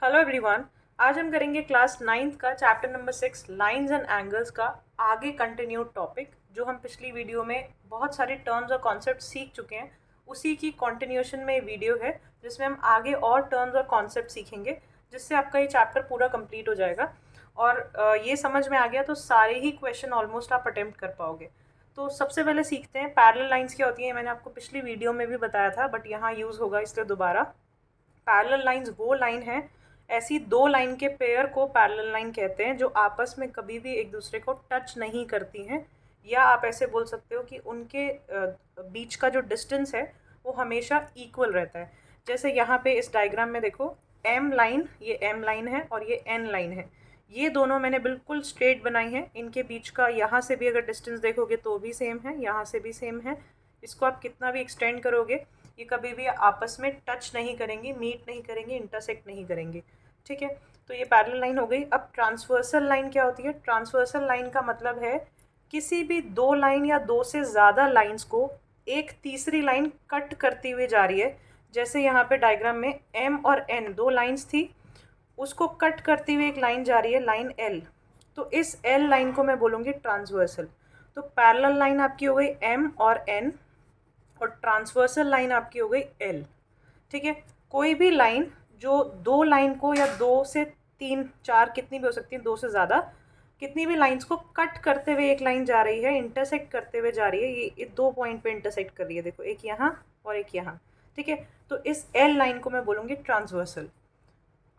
Hello everyone. आज हम करेंगे क्लास 9th का chapter number 6 lines and angles का आगे कंटिन्यूड टॉपिक। जो हम पिछली वीडियो में बहुत सारे टर्म्स और कॉन्सेप्ट सीख चुके हैं, उसी की कंटिन्यूएशन में वीडियो है जिसमें हम आगे और टर्म्स और कॉन्सेप्ट सीखेंगे, जिससे आपका ये चैप्टर पूरा कंप्लीट हो जाएगा। और ये समझ में आ गया तो सारे ही क्वेश्चन ऑलमोस्ट आप अटेम्प्ट कर पाओगे। तो सबसे पहले सीखते हैं पैरेलल लाइंस क्या होती हैं। मैंने आपको पिछली वीडियो में भी बताया था, बट यहाँ यूज़ होगा इसलिए दोबारा। पैरेलल लाइंस वो लाइन है, ऐसी दो लाइन के पेयर को पैरेलल लाइन कहते हैं जो आपस में कभी भी एक दूसरे को टच नहीं करती हैं, या आप ऐसे बोल सकते हो कि उनके बीच का जो डिस्टेंस है वो हमेशा इक्वल रहता है। जैसे यहाँ पे इस डायग्राम में देखो, एम लाइन, ये एम लाइन है और ये एन लाइन है। ये दोनों मैंने बिल्कुल स्ट्रेट बनाई हैं। इनके बीच का यहाँ से भी अगर डिस्टेंस देखोगे तो भी सेम है, यहाँ से भी सेम है। इसको आप कितना भी एक्सटेंड करोगे ये कभी भी आपस में टच नहीं करेंगी, मीट नहीं करेंगी, इंटरसेक्ट नहीं करेंगी। ठीक है, तो ये पैरेलल लाइन हो गई। अब ट्रांसवर्सल लाइन क्या होती है? ट्रांसवर्सल लाइन का मतलब है किसी भी दो लाइन या दो से ज़्यादा लाइंस को एक तीसरी लाइन कट करती हुई जा रही है। जैसे यहाँ पे डायग्राम में एम और एन दो लाइंस थी, उसको कट करती हुई एक लाइन जा रही है, लाइन एल। तो इस एल लाइन को मैं बोलूँगी ट्रांसवर्सल। तो पैरेलल लाइन आपकी हो गई एम और एन, और ट्रांसवर्सल लाइन आपकी हो गई एल। ठीक है, कोई भी लाइन जो दो लाइन को या दो से तीन चार कितनी भी हो सकती है, दो से ज़्यादा कितनी भी लाइंस को कट करते हुए एक लाइन जा रही है, इंटरसेक्ट करते हुए जा रही है, ये दो पॉइंट पे इंटरसेक्ट कर रही है। देखो, एक यहाँ और एक यहाँ। ठीक है, तो इस एल लाइन को मैं बोलूँगी ट्रांसवर्सल।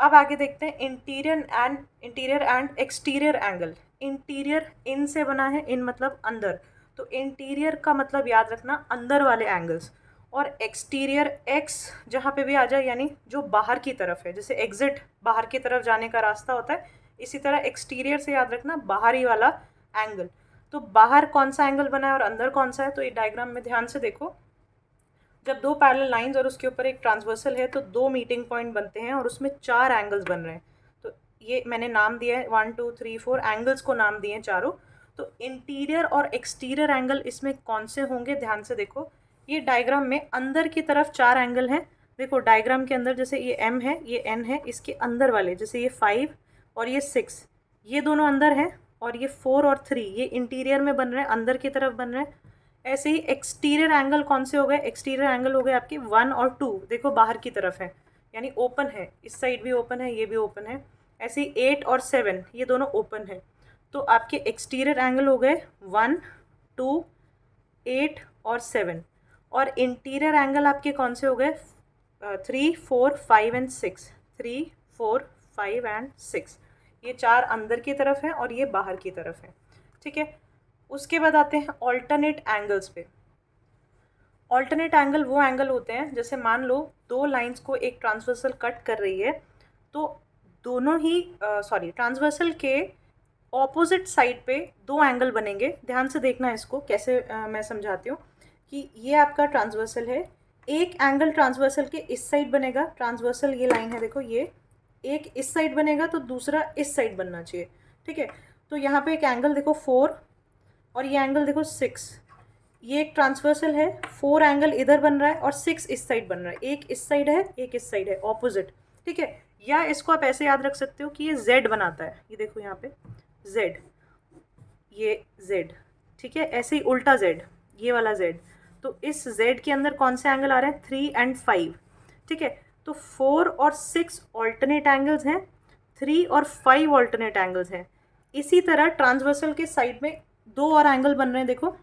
अब आगे देखते हैं interior and exterior angle. Interior इन से बना है, इन मतलब अंदर, तो इंटीरियर का मतलब याद रखना अंदर वाले एंगल्स। और एक्सटीरियर एक्स जहाँ पे भी आ जाए, यानी जो बाहर की तरफ है, जैसे एग्जिट बाहर की तरफ जाने का रास्ता होता है, इसी तरह एक्सटीरियर से याद रखना बाहरी वाला एंगल। तो बाहर कौन सा एंगल बना है और अंदर कौन सा है, तो ये डायग्राम में ध्यान से देखो। जब दो पैरेलल लाइंस और उसके ऊपर एक ट्रांसवर्सल है तो दो मीटिंग पॉइंट बनते हैं और उसमें चार एंगल्स बन रहे हैं। तो ये मैंने नाम दिया है, 1 2 3 4 एंगल्स को नाम दिए हैं चारों। तो इंटीरियर और एक्सटीरियर एंगल इसमें कौन से होंगे, ध्यान से देखो। ये डायग्राम में अंदर की तरफ चार एंगल हैं। देखो डायग्राम के अंदर, जैसे ये एम है, ये एन है, इसके अंदर वाले जैसे ये 5 और ये 6, ये दोनों अंदर हैं। और ये 4 और 3 ये इंटीरियर में बन रहे हैं, अंदर की तरफ बन रहे हैं। ऐसे ही एक्सटीरियर एंगल कौन से हो गए? एक्सटीरियर एंगल हो गए आपके 1 और 2, देखो बाहर की तरफ है, यानी ओपन है, इस साइड भी ओपन है, ये भी ओपन है। ऐसे ही 8 और 7 ये दोनों ओपन है। तो आपके एक्सटीरियर एंगल हो गए 1 2 8 और 7। और इंटीरियर एंगल आपके कौन से हो गए? 3 4 5 एंड 6, 3 4 5 एंड 6। ये चार अंदर की तरफ है और ये बाहर की तरफ है। ठीक है, उसके बाद आते हैं ऑल्टरनेट एंगल्स पे। ऑल्टरनेट एंगल वो एंगल होते हैं, जैसे मान लो दो लाइंस को एक ट्रांसवर्सल कट कर रही है, तो दोनों ही ट्रांसवर्सल के ऑपोजिट साइड पे दो एंगल बनेंगे। ध्यान से देखना इसको कैसे मैं समझाती हूँ कि ये आपका ट्रांसवर्सल है, एक एंगल ट्रांसवर्सल के इस साइड बनेगा। ट्रांसवर्सल ये लाइन है, देखो ये एक इस साइड बनेगा तो दूसरा इस साइड बनना चाहिए। ठीक है, तो यहाँ पे एक एंगल देखो 4 और ये एंगल देखो 6। ये एक ट्रांसवर्सल है, 4 एंगल इधर बन रहा है और 6 इस साइड बन रहा है, एक इस साइड है एक इस साइड है, ऑपोजिट। ठीक है, या इसको आप ऐसे याद रख सकते हो कि ये Z बनाता है, ये देखो यहाँ पे Z, ये Z। ठीक है, ऐसे ही उल्टा Z, ये वाला Z। तो इस Z के अंदर कौन से एंगल आ रहे हैं? 3 और 5। ठीक है, तो 4 और 6 ऑल्टरनेट एंगल्स हैं, 3 और 5 ऑल्टरनेट एंगल्स हैं। इसी तरह ट्रांसवर्सल के साइड में दो और एंगल बन रहे हैं, देखो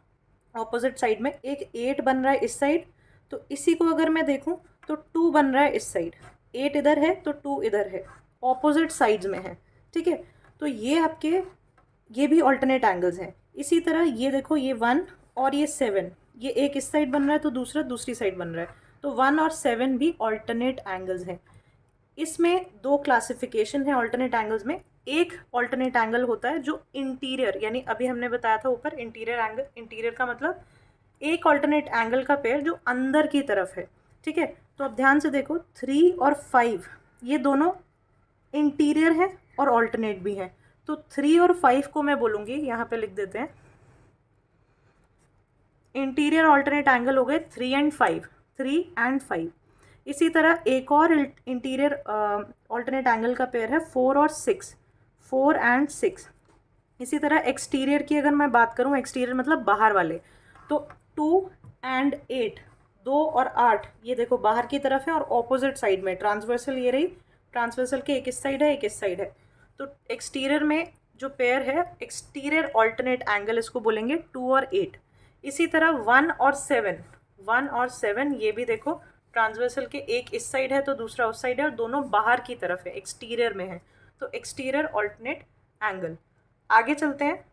ऑपोजिट साइड में। एक 8 बन रहा है इस साइड, तो इसी को अगर मैं देखूं तो 2 बन रहा है इस साइड। 8 इधर है तो 2 इधर है, ऑपोजिट साइड्स में है। ठीक है, तो ये आपके ये भी ऑल्टरनेट एंगल्स हैं। इसी तरह ये देखो, ये 1 और ये 7, ये एक इस साइड बन रहा है तो दूसरा दूसरी साइड बन रहा है, तो 1 और 7 भी ऑल्टरनेट एंगल्स हैं। इसमें दो क्लासिफिकेशन है ऑल्टरनेट एंगल्स में। एक ऑल्टरनेट एंगल होता है जो इंटीरियर, यानी अभी हमने बताया था ऊपर इंटीरियर एंगल, इंटीरियर का मतलब एक ऑल्टरनेट एंगल का पेयर जो अंदर की तरफ है। ठीक है, तो अब ध्यान से देखो 3 और 5 ये दोनों इंटीरियर हैं और ऑल्टरनेट भी हैं। तो 3 और 5 को मैं बोलूँगी, यहाँ पे लिख देते हैं, इंटीरियर ऑल्टरनेट एंगल हो गए 3 और 5, 3 और 5। इसी तरह एक और इंटीरियर ऑल्टरनेट एंगल का पेयर है 4 और 6, 4 एंड 6। इसी तरह एक्सटीरियर की अगर मैं बात करूँ, एक्सटीरियर मतलब बाहर वाले, तो 2 एंड 8, 2 और 8, ये देखो बाहर की तरफ है और ऑपोजिट साइड में ट्रांसवर्सल ये रही, ट्रांसवर्सल के एक इस साइड है एक इस साइड है। तो एक्सटीरियर में जो पेयर है एक्सटीरियर ऑल्टरनेट एंगल इसको बोलेंगे 2 और 8। इसी तरह 1 और 7, 1 और 7 ये भी देखो ट्रांसवर्सल के एक इस साइड है तो दूसरा उस साइड है और दोनों बाहर की तरफ है, एक्सटीरियर में है, तो एक्सटीरियर ऑल्टरनेट एंगल। आगे चलते हैं।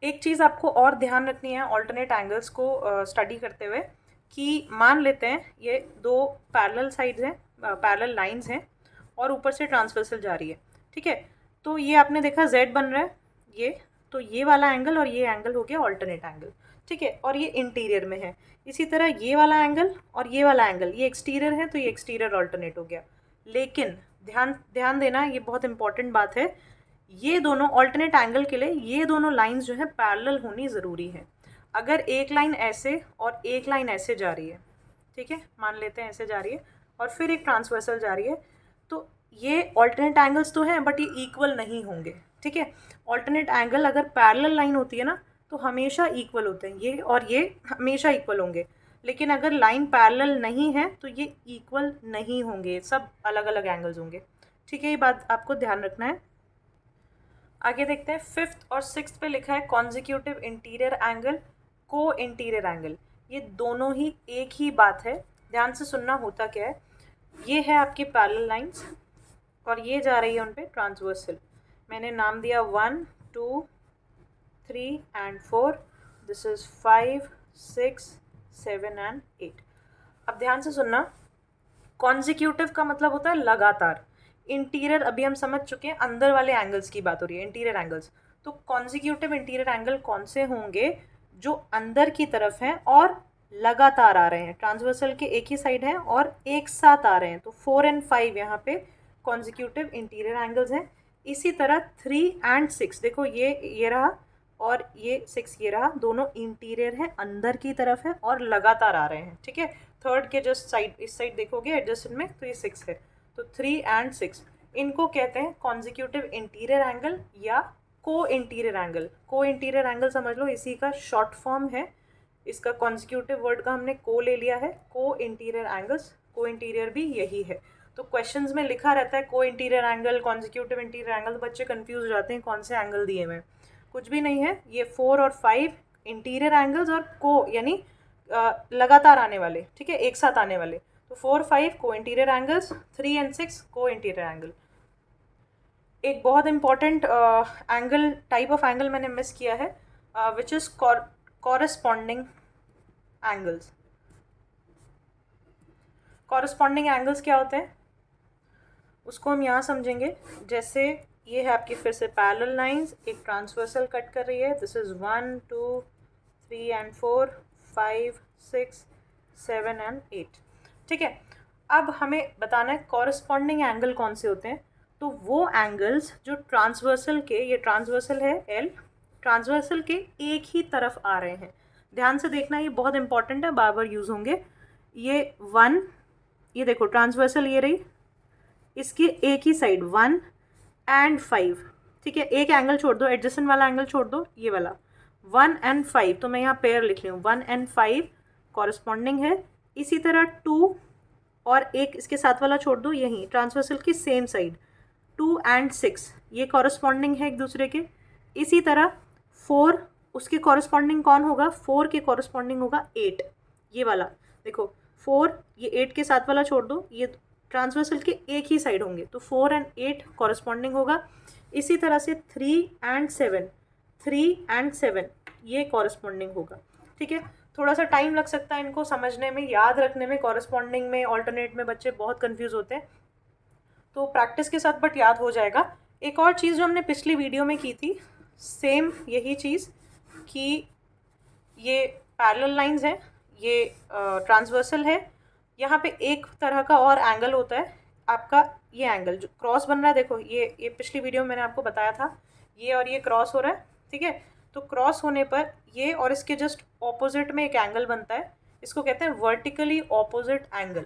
एक चीज़ आपको और ध्यान रखनी है ऑल्टरनेट एंगल्स को स्टडी करते हुए, कि मान लेते हैं ये दो पैरेलल साइड्स हैं, पैरेलल लाइंस हैं और ऊपर से ट्रांसवर्सल जा रही है, ठीक है। तो ये आपने देखा Z बन रहा है ये, तो ये वाला एंगल और ये एंगल हो गया ऑल्टरनेट एंगल, ठीक है, और ये इंटीरियर में है। इसी तरह ये वाला एंगल और ये वाला एंगल, ये एक्सटीरियर है तो ये एक्सटीरियर ऑल्टरनेट हो गया। लेकिन ध्यान देना, ये बहुत इंपॉर्टेंट बात है, ये दोनों ऑल्टरनेट एंगल के लिए ये दोनों लाइंस जो है पैरेलल होनी ज़रूरी है। अगर एक लाइन ऐसे और एक लाइन ऐसे जा रही है, ठीक है, मान लेते हैं ऐसे जा रही है और फिर एक ट्रांसवर्सल जा रही है, तो ये ऑल्टरनेट एंगल्स तो हैं बट ये इक्वल नहीं होंगे, ठीक है। ऑल्टरनेट एंगल अगर पैरेलल लाइन होती है ना तो हमेशा इक्वल होते हैं, ये और ये हमेशा इक्वल होंगे। लेकिन अगर लाइन पैरेलल नहीं है तो ये इक्वल नहीं होंगे, सब अलग अलग एंगल्स होंगे, ठीक है। ये बात आपको ध्यान रखना है। आगे देखते हैं, 5th और 6th पे लिखा है कॉन्जिक्यूटिव इंटीरियर एंगल, को इंटीरियर एंगल। ये दोनों ही एक ही बात है, ध्यान से सुनना। होता क्या है, ये है आपकी पैरेलल लाइंस और ये जा रही है उन पे ट्रांसवर्सल। मैंने नाम दिया 1 2 3 एंड 4, दिस इज 5 6 7 एंड 8। अब ध्यान से सुनना, कॉन्जिक्यूटिव का मतलब होता है लगातार। इंटीरियर अभी हम समझ चुके हैं, अंदर वाले एंगल्स की बात हो रही है, इंटीरियर एंगल्स। तो कॉन्जिक्यूटिव इंटीरियर एंगल कौन से होंगे, जो अंदर की तरफ हैं और लगातार आ रहे हैं, ट्रांसवर्सल के एक ही साइड हैं और एक साथ आ रहे हैं। तो 4 एंड 5 यहाँ पे कॉन्जिक्यूटिव इंटीरियर एंगल्स हैं। इसी तरह 3 एंड 6, देखो ये रहा और ये 6 ये रहा, दोनों इंटीरियर हैं, अंदर की तरफ है और लगातार आ रहे हैं, ठीक है। थर्ड के जस्ट साइड, इस साइड देखोगे एडजस्टेंट में तो ये 6 है, तो 3 एंड 6 इनको कहते हैं कॉन्जिक्यूटिव इंटीरियर एंगल या को इंटीरियर एंगल। को इंटीरियर एंगल समझ लो इसी का शॉर्ट फॉर्म है, इसका कॉन्जिक्यूटिव वर्ड का हमने को ले लिया है, को इंटीरियर एंगल्स। को इंटीरियर भी यही है। तो क्वेश्चंस में लिखा रहता है को interior angle, consecutive interior angle, तो बच्चे कंफ्यूज हो जाते हैं कौन से एंगल दिए हुए। कुछ भी नहीं है, ये 4 और 5 इंटीरियर एंगल्स और को यानी लगातार आने वाले, ठीक है, एक साथ आने वाले। तो 4 5 को इंटीरियर एंगल्स, 3 एंड 6 को इंटीरियर एंगल। एक बहुत important angle, type of angle मैंने मिस किया है, which is corresponding angles. Corresponding angles क्या होते हैं उसको हम यहाँ समझेंगे। जैसे ये है आपकी फिर से पैरेलल लाइंस, एक ट्रांसवर्सल कट कर रही है, दिस इज 1 2 3 एंड 4 5 6 7 एंड 8, ठीक है। अब हमें बताना है कॉरेस्पॉन्डिंग एंगल कौन से होते हैं। तो वो एंगल्स जो ट्रांसवर्सल के, ये ट्रांसवर्सल है L, ट्रांसवर्सल के एक ही तरफ आ रहे हैं। ध्यान से देखना, ये बहुत इंपॉर्टेंट है, बार बार यूज़ होंगे। ये 1, ये देखो ट्रांसवर्सल ये रही, इसकी एक ही साइड 1 एंड 5, ठीक है। एक एंगल छोड़ दो, एडजस्टेंट वाला एंगल छोड़ दो, ये वाला 1 एंड 5, तो मैं यहाँ पेयर लिख रही हूँ, 1 एंड 5 कॉरेस्पॉन्डिंग है। इसी तरह 2 और एक इसके साथ वाला छोड़ दो, यहीं ट्रांसवर्सल की सेम साइड 2 एंड 6 ये कॉरेस्पॉन्डिंग है एक दूसरे के। इसी तरह 4, उसके कॉरेस्पॉन्डिंग कौन होगा, 4 के कॉरेस्पॉन्डिंग होगा 8, ये वाला देखो 4, ये 8 के साथ वाला छोड़ दो, ये ट्रांसवर्सल के एक ही साइड होंगे, तो 4 एंड 8 कॉरेस्पॉन्डिंग होगा। इसी तरह से 3 एंड 7, 3 एंड 7 ये कॉरेस्पॉन्डिंग होगा, ठीक है। थोड़ा सा टाइम लग सकता है इनको समझने में, याद रखने में, कॉरेस्पॉन्डिंग में, ऑल्टरनेट में बच्चे बहुत कंफ्यूज होते हैं, तो प्रैक्टिस के साथ बट याद हो जाएगा। एक और चीज़ जो हमने पिछली वीडियो में की थी, सेम यही चीज़, कि ये पैरेलल लाइंस हैं, ये ट्रांसवर्सल है, यहाँ पे एक तरह का और एंगल होता है आपका, ये एंगल जो क्रॉस बन रहा है, देखो ये पिछली वीडियो में मैंने आपको बताया था, ये और ये क्रॉस हो रहा है, ठीक है। तो क्रॉस होने पर ये और इसके जस्ट ऑपोजिट में एक एंगल बनता है, इसको कहते हैं vertically opposite angle,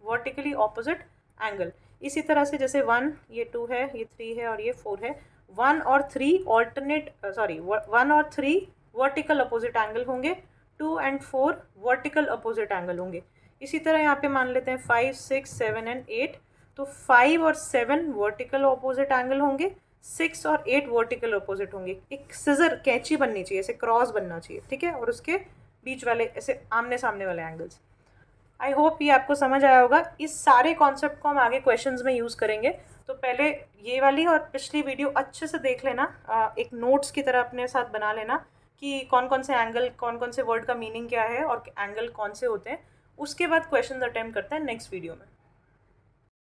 vertically opposite angle. इसी तरह से जैसे 1, ये 2 है, ये 3 है और ये 4 है, 1 और 3 1 और 3 वर्टिकल अपोजिट एंगल होंगे, 2 एंड 4 वर्टिकल अपोजिट एंगल होंगे। इसी तरह यहाँ पे मान लेते हैं 5, 6, 7 एंड 8, तो 5 और 7 वर्टिकल अपोजिट एंगल होंगे, 6 और 8 वर्टिकल अपोजिट होंगे। एक सिजर कैंची बननी चाहिए, ऐसे क्रॉस बनना चाहिए, ठीक है, और उसके बीच वाले ऐसे आमने सामने वाले एंगल्स। आई होप ये आपको समझ आया होगा। इस सारे कॉन्सेप्ट को हम आगे क्वेश्चंस में यूज़ करेंगे। तो पहले ये वाली और पिछली वीडियो अच्छे से देख लेना, एक नोट्स की तरह अपने साथ बना लेना कि कौन कौन से एंगल, कौन कौन से वर्ड का मीनिंग क्या है और एंगल कौन से होते हैं। उसके बाद क्वेश्चंस अटेम्प्ट करते हैं नेक्स्ट वीडियो में।